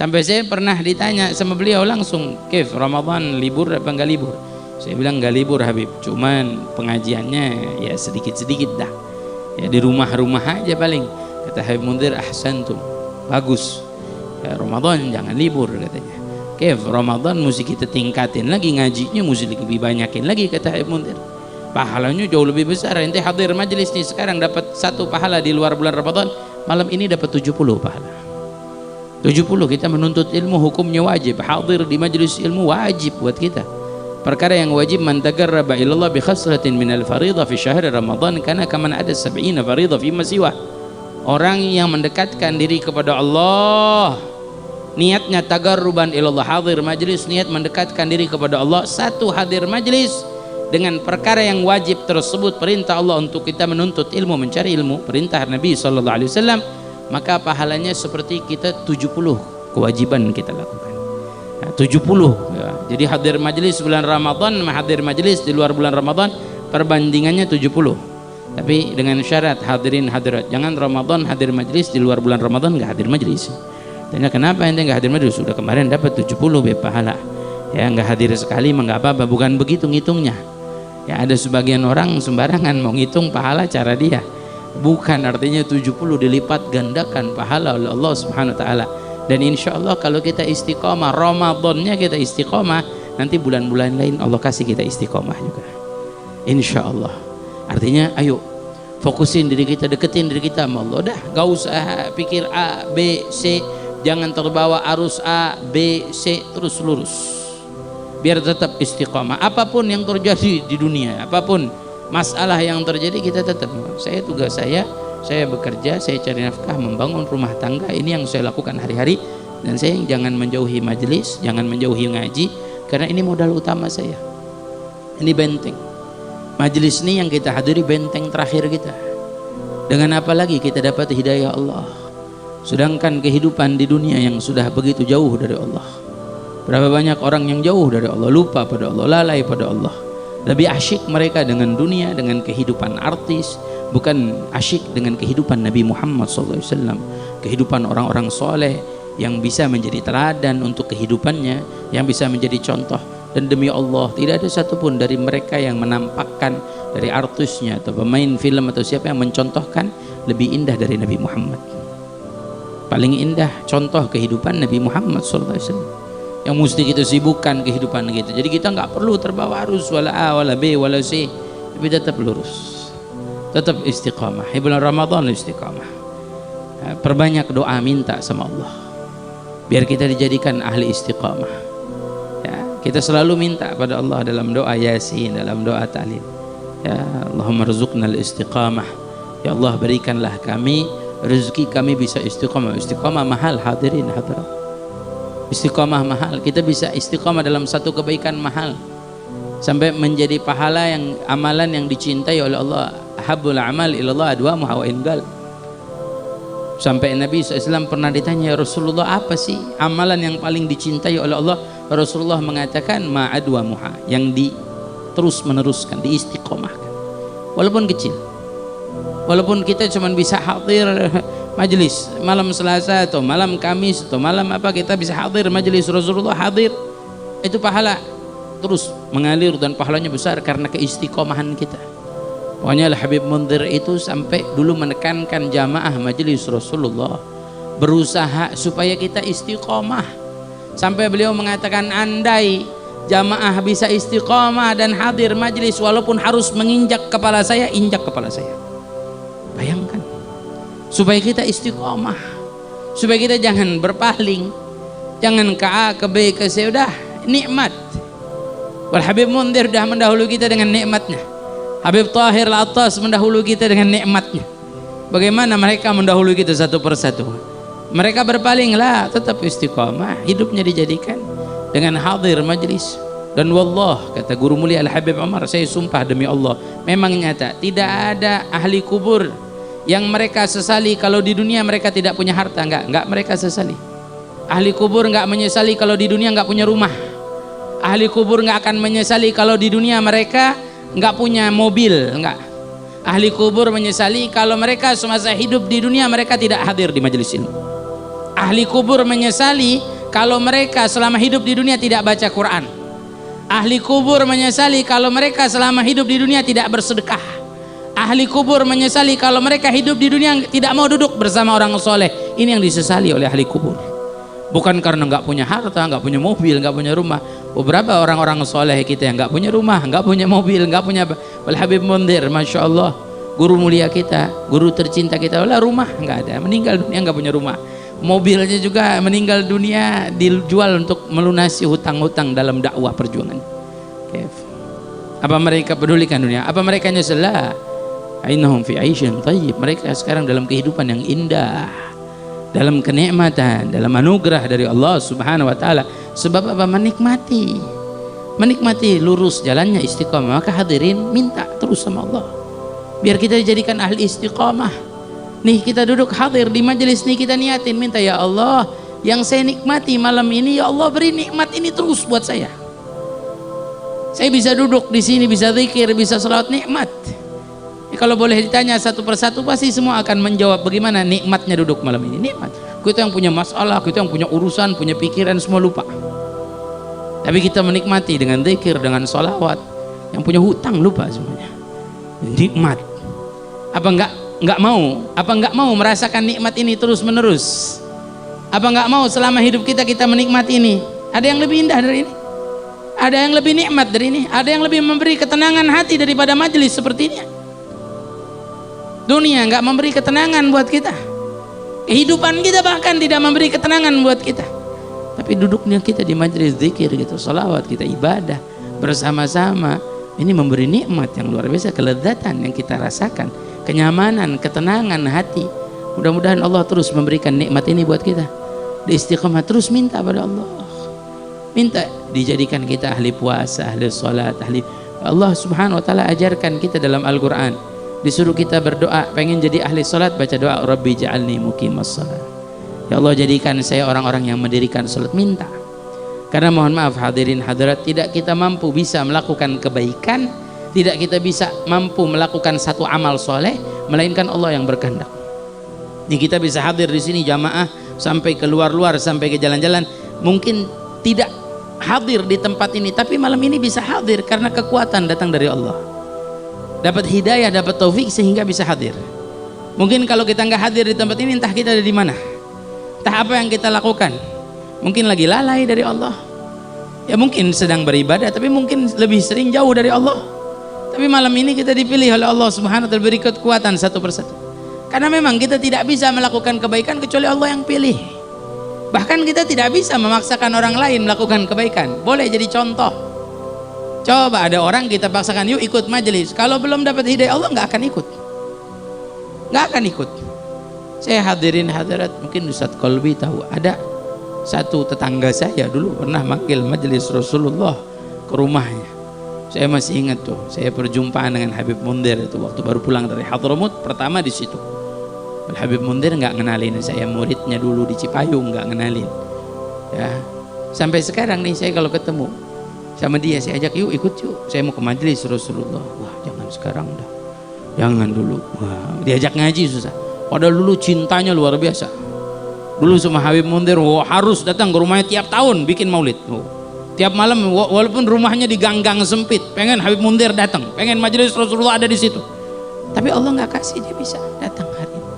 Sampai saya pernah ditanya sama beliau langsung, Kif, Ramadan libur apa enggak libur? Saya bilang enggak libur Habib, cuman pengajiannya ya sedikit-sedikit dah, ya di rumah-rumah aja paling. Kata Habib Munzir, ahsantum, bagus ya, Ramadan jangan libur katanya. Kif, Ramadan mesti kita tingkatin lagi, ngajinya mesti lebih banyakin lagi, kata Habib Munzir. Pahalanya jauh lebih besar. Ente hadir majelis nih sekarang dapat 1 pahala di luar bulan Ramadan, malam ini dapat 70 pahala. 70. Kita menuntut ilmu hukumnya wajib, hadir di majelis ilmu wajib buat kita. Perkara yang wajib, man tagarraba ilallah bi khaslatin minal fariḍah fi syahr Ramadan kana kaman ada 70 fariḍah fi ma siwa. Orang yang mendekatkan diri kepada Allah, niatnya tagarruban ilallah, hadir majlis, niat mendekatkan diri kepada Allah, 1 hadir majlis dengan perkara yang wajib tersebut, perintah Allah untuk kita menuntut ilmu, mencari ilmu, perintah Nabi SAW, maka pahalanya seperti kita 70 kewajiban kita lakukan. Nah, 70 ya. Jadi hadir majlis bulan Ramadan, hadir majlis di luar bulan Ramadan, perbandingannya 70. Tapi dengan syarat hadirin hadirat, jangan Ramadan hadir majlis, di luar bulan Ramadan nggak hadir majlis. Tanya kenapa ente nggak hadir majlis? Sudah kemarin dapat 70 pahala. Ya nggak hadir sekali mah nggak apa-apa, bukan begitu ngitungnya. Ya ada sebagian orang sembarangan mau ngitung pahala cara dia. Bukan artinya 70 dilipat gandakan pahala oleh Allah Subhanahu wa taala. Dan insya Allah kalau kita istiqomah, Ramadannya kita istiqomah, nanti bulan-bulan lain Allah kasih kita istiqomah juga. Insya Allah. Artinya ayo fokusin diri kita, deketin diri kita sama Allah. Dah gak usah pikir A, B, C. Jangan terbawa arus A, B, C, terus lurus. Biar tetap istiqamah. Apapun yang terjadi di dunia, apapun masalah yang terjadi, kita tetap. Tugas saya bekerja, saya cari nafkah, membangun rumah tangga. Ini yang saya lakukan hari-hari. Dan saya jangan menjauhi majelis, jangan menjauhi ngaji, karena ini modal utama saya. Ini benteng. Majelis ini yang kita hadiri benteng terakhir kita. Dengan apa lagi kita dapat hidayah Allah? Sedangkan kehidupan di dunia yang sudah begitu jauh dari Allah. Berapa banyak orang yang jauh dari Allah, lupa pada Allah, lalai pada Allah. Lebih asyik mereka dengan dunia, dengan kehidupan artis, bukan asyik dengan kehidupan Nabi Muhammad SAW, kehidupan orang-orang soleh yang bisa menjadi teladan untuk kehidupannya, yang bisa menjadi contoh. Dan demi Allah, tidak ada satupun dari mereka yang menampakkan, dari artisnya atau pemain film atau siapa yang mencontohkan lebih indah dari Nabi Muhammad. Paling indah contoh kehidupan Nabi Muhammad SAW yang mesti kita sibukkan kehidupan kita. Jadi kita nggak perlu terbawa arus wala A, wala B, wala C, tapi tetap lurus, tetap istiqamah. Bulan Ramadan istiqamah. Perbanyak doa, minta sama Allah biar kita dijadikan ahli istiqamah. Ya, kita selalu minta pada Allah dalam doa Yasin, dalam doa Ta'lil. Ya Allahumma rzuqnal istiqamah. Ya Allah berikanlah kami rezeki, kami bisa istiqamah. Istiqamah mahal hadirin hadirat. Istiqamah mahal. Kita bisa istiqamah dalam satu kebaikan mahal sampai menjadi pahala yang amalan yang dicintai oleh Allah. Habbul amal ilallah adwamuha wa ingal. Sampai Nabi SAW pernah ditanya, ya Rasulullah, apa sih amalan yang paling dicintai oleh Allah? Rasulullah mengatakan ma'adwamuha, yang terus meneruskan, diistiqomahkan walaupun kecil. Walaupun kita cuma bisa hadir majelis malam Selasa atau malam Kamis atau malam apa, kita bisa hadir majelis Rasulullah, hadir, itu pahala terus mengalir dan pahalanya besar karena keistiqomahan kita. Pokoknya Habib Munzir itu sampai dulu menekankan jamaah majelis Rasulullah, berusaha supaya kita istiqomah. Sampai beliau mengatakan, andai jamaah bisa istiqomah dan hadir majelis walaupun harus menginjak kepala saya, injak kepala saya. Bayangkan, supaya kita istiqomah, supaya kita jangan berpaling, jangan ke A, ke B, ke C. Udah nikmat. Wal Habib Munzir sudah mendahului kita dengan nikmatnya. Habib Tahir Al-Attas mendahului kita dengan nikmatnya. Bagaimana mereka mendahului kita satu persatu? Mereka berpalinglah, tetap istiqamah, hidupnya dijadikan dengan hadir majlis. Dan wallah, kata guru mulia Al-Habib Umar, saya sumpah demi Allah, memang nyata, tidak ada ahli kubur yang mereka sesali kalau di dunia mereka tidak punya harta. Enggak mereka sesali. Ahli kubur enggak menyesali kalau di dunia enggak punya rumah. Ahli kubur enggak akan menyesali kalau di dunia mereka enggak punya mobil, enggak. Ahli kubur menyesali kalau mereka semasa hidup di dunia mereka tidak hadir di majelis ilmu. Ahli kubur menyesali kalau mereka selama hidup di dunia tidak baca Quran. Ahli kubur menyesali kalau mereka selama hidup di dunia tidak bersedekah. Ahli kubur menyesali kalau mereka hidup di dunia tidak mau duduk bersama orang soleh. Ini yang disesali oleh ahli kubur. Bukan karena nggak punya harta, nggak punya mobil, nggak punya rumah. Beberapa orang-orang soleh kita yang nggak punya rumah, nggak punya mobil, nggak punya. Wal Habib Mundir, masya Allah, guru mulia kita, guru tercinta kita, wala rumah nggak ada, meninggal dunia nggak punya rumah. Mobilnya juga meninggal dunia dijual untuk melunasi hutang-hutang dalam dakwah perjuangan. Apa mereka pedulikan dunia? Apa mereka nyesel? Ainahum fi aisyin thayyib. Mereka sekarang dalam kehidupan yang indah, dalam kenikmatan, dalam anugerah dari Allah Subhanahu wa taala. Sebab apa? Menikmati lurus jalannya istiqamah. Maka hadirin minta terus sama Allah biar kita dijadikan ahli istiqamah. Nih kita duduk hadir di majelis nih, kita niatin minta, ya Allah yang saya nikmati malam ini, ya Allah beri nikmat ini terus buat saya. Saya bisa duduk di sini, bisa zikir, bisa salawat, nikmat. Kalau boleh ditanya satu persatu pasti semua akan menjawab bagaimana nikmatnya duduk malam ini. Nikmat. Kita yang punya masalah, kita yang punya urusan, punya pikiran, semua lupa. Tapi kita menikmati dengan zikir, dengan salawat. Yang punya hutang lupa semuanya. Nikmat. Apa enggak mau merasakan nikmat ini terus menerus? Apa enggak mau selama hidup kita menikmati ini? Ada yang lebih indah dari ini? Ada yang lebih nikmat dari ini? Ada yang lebih memberi ketenangan hati daripada majelis seperti ini? Dunia enggak memberi ketenangan buat kita, kehidupan kita bahkan tidak memberi ketenangan buat kita. Tapi duduknya kita di majelis zikir gitu, salawat, kita ibadah bersama-sama, ini memberi nikmat yang luar biasa, kelezatan yang kita rasakan, kenyamanan, ketenangan hati. Mudah-mudahan Allah terus memberikan nikmat ini buat kita. Di istiqamah terus minta pada Allah, minta dijadikan kita ahli puasa, ahli salat, ahli. Allah Subhanahu wa taala ajarkan kita dalam Al-Qur'an, disuruh kita berdoa, pengen jadi ahli salat, baca doa Rabbi ja'alni muqimas salat. Ya Allah jadikan saya orang-orang yang mendirikan salat, minta. Karena mohon maaf hadirin hadirat, tidak kita mampu bisa melakukan kebaikan, tidak kita bisa mampu melakukan satu amal soleh melainkan Allah yang berkehendak. Ini kita bisa hadir di sini jamaah sampai keluar-luar, sampai ke jalan-jalan, mungkin tidak hadir di tempat ini, tapi malam ini bisa hadir karena kekuatan datang dari Allah. Dapat hidayah, dapat taufik sehingga bisa hadir. Mungkin kalau kita nggak hadir di tempat ini, entah kita ada di mana, entah apa yang kita lakukan. Mungkin lagi lalai dari Allah, ya mungkin sedang beribadah, tapi mungkin lebih sering jauh dari Allah. Tapi malam ini kita dipilih oleh Allah Subhanahu wa taala, beri kekuatan satu persatu. Karena memang kita tidak bisa melakukan kebaikan kecuali Allah yang pilih. Bahkan kita tidak bisa memaksakan orang lain melakukan kebaikan. Boleh jadi contoh. Coba ada orang kita paksakan, yuk ikut majelis. Kalau belum dapat hidayah Allah nggak akan ikut. Nggak akan ikut. Saya hadirin hadirat, mungkin Ustaz Kolbi tahu, ada satu tetangga saya dulu pernah manggil majelis Rasulullah ke rumahnya. Saya masih ingat tuh, saya perjumpaan dengan Habib Mundir itu waktu baru pulang dari Hadramut, pertama di situ. Habib Mundir nggak ngenalin saya, muridnya dulu di Cipayung, nggak ngenalin. Ya, sampai sekarang nih saya kalau ketemu sama dia, saya ajak yuk ikut yuk, saya mau ke majelis Rasulullah. Wah jangan sekarang dah, jangan dulu. Wah diajak ngaji susah. Padahal dulu cintanya luar biasa. Dulu sama Habib Mundir, harus datang ke rumahnya tiap tahun bikin maulid. Tiap malam walaupun rumahnya di gang-gang sempit, pengen Habib Mundir datang, pengen majelis Rasulullah ada di situ. Tapi Allah nggak kasih dia bisa datang hari ini.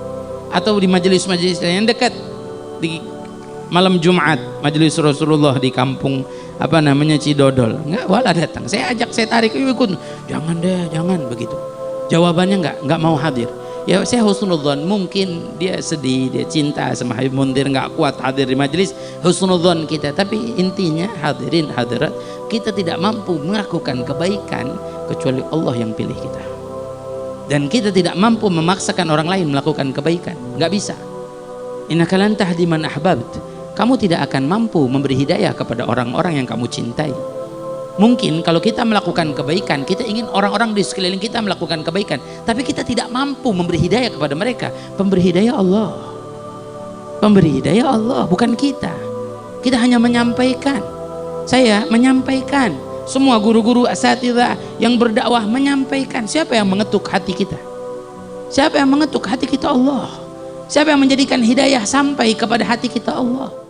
Atau di majelis-majelis yang dekat, di malam Jumat majelis Rasulullah di kampung apa namanya Cidodol, nggak wala datang. Saya ajak, saya tarik, yuk ikut. Jangan deh, jangan begitu. Jawabannya nggak mau hadir. Ya saya husnudzon, mungkin dia sedih, dia cinta sama Habib Mundir, nggak kuat hadir di majelis, husnudzon kita. Tapi intinya hadirin hadirat, kita tidak mampu melakukan kebaikan kecuali Allah yang pilih kita. Dan kita tidak mampu memaksakan orang lain melakukan kebaikan, nggak bisa. Innaka lan tahdi man ahbabt. Kamu tidak akan mampu memberi hidayah kepada orang-orang yang kamu cintai. Mungkin kalau kita melakukan kebaikan, kita ingin orang-orang di sekeliling kita melakukan kebaikan, tapi kita tidak mampu memberi hidayah kepada mereka. Pemberi hidayah Allah, pemberi hidayah Allah, bukan kita. Kita hanya menyampaikan. Saya menyampaikan, semua guru-guru asatidzah yang berdakwah menyampaikan. Siapa yang mengetuk hati kita? Siapa yang mengetuk hati kita? Allah. Siapa yang menjadikan hidayah sampai kepada hati kita? Allah.